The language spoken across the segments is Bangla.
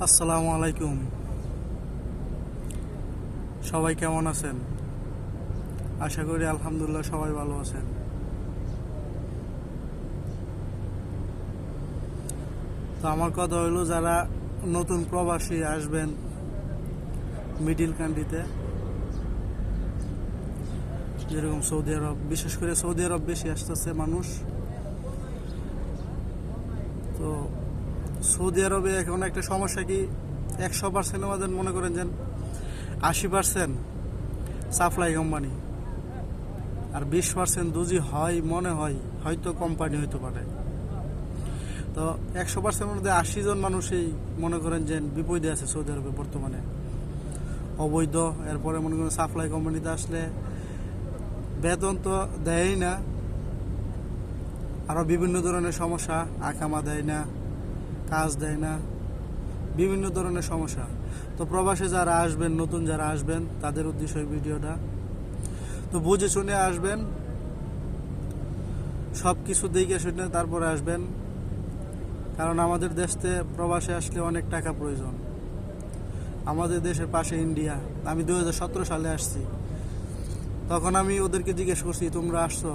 আসসালামু আলাইকুম। সবাই কেমন আছেন? আশা করি আলহামদুলিল্লাহ সবাই ভালো আছেন। তো আমার কথা হলো, যারা নতুন প্রবাসী আসবেন মিডিল কান্ট্রিতে, যেরকম সৌদি আরব, বিশেষ করে সৌদি আরব বেশি আসতেছে মানুষ। তো সৌদি আরবে এখন একটা সমস্যা কি, 100% আমাদের মনে করেন যে 80% সাপ্লাই কোম্পানি, আর 20% যদি হয় মনে হয় হয়তো কোম্পানি হইতে পারে। তো 100% মধ্যে 80 জন মানুষই মনে করেন যে বিপদে আছে সৌদি আরবে বর্তমানে, অবৈধ। এরপরে মনে করেন সাপ্লাই কোম্পানিতে আসলে বেতন তো দেয়ই না, আরও বিভিন্ন ধরনের সমস্যা, আকামা দেয় না, কাজ দেয় না, বিভিন্ন ধরনের সমস্যা। তো প্রবাসে যারা আসবেন, নতুন যারা আসবেন, তাদের উদ্দেশ্য এই ভিডিওটা। তো বুঝে শুনে আসবেন, সব কিছু দেখে শুনে তারপরে আসবেন, কারণ আমাদের দেশে প্রবাসে আসলে অনেক টাকা প্রয়োজন। আমাদের দেশের পাশে ইন্ডিয়া। আমি 2017 সালে আসছি। তখন আমি ওদেরকে জিজ্ঞেস করছি, তোমরা আসছো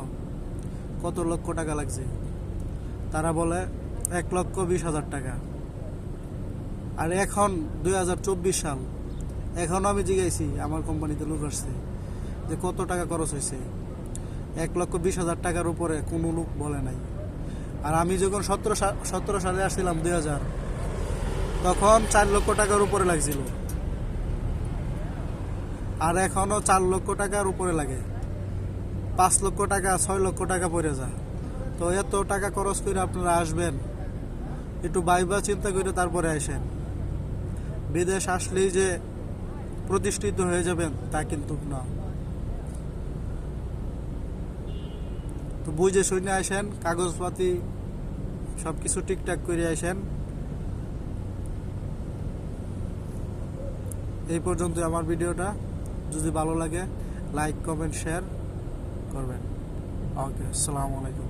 কত লক্ষ টাকা লাগছে? তারা বলে 1,20,000 টাকা। আর এখন 2024 সাল, এখন আমি জিজ্ঞাসি, আমার কোম্পানিতে লোক আসছে, যে কত টাকা খরচ হয়েছে। 1,20,000 টাকার উপরে কোনো লোক বলে নাই। আর আমি যখন 17 সালে আসছিলাম 2000, তখন 4 লক্ষ টাকার উপরে লাগছিল। আর এখনও 4 লক্ষ টাকার উপরে লাগে। 5 লক্ষ টাকা, 6 লক্ষ টাকা পড়ে যায়। তো এত টাকা খরচ করে আপনারা আসবেন, একটু ভাইবা চিন্তা করে তারপরে আসেন। বিদেশ আসলেই যে প্রতিষ্ঠিত হয়ে যাবেন তা কিন্তু না। তো বুঝে শুনে আসেন, কাগজপাতি সব কিছু ঠিকঠাক করে আসেন। এই পর্যন্ত আমার ভিডিওটা। যদি ভালো লাগে লাইক, কমেন্ট, শেয়ার করবেন। ওকে, আসসালামু আলাইকুম।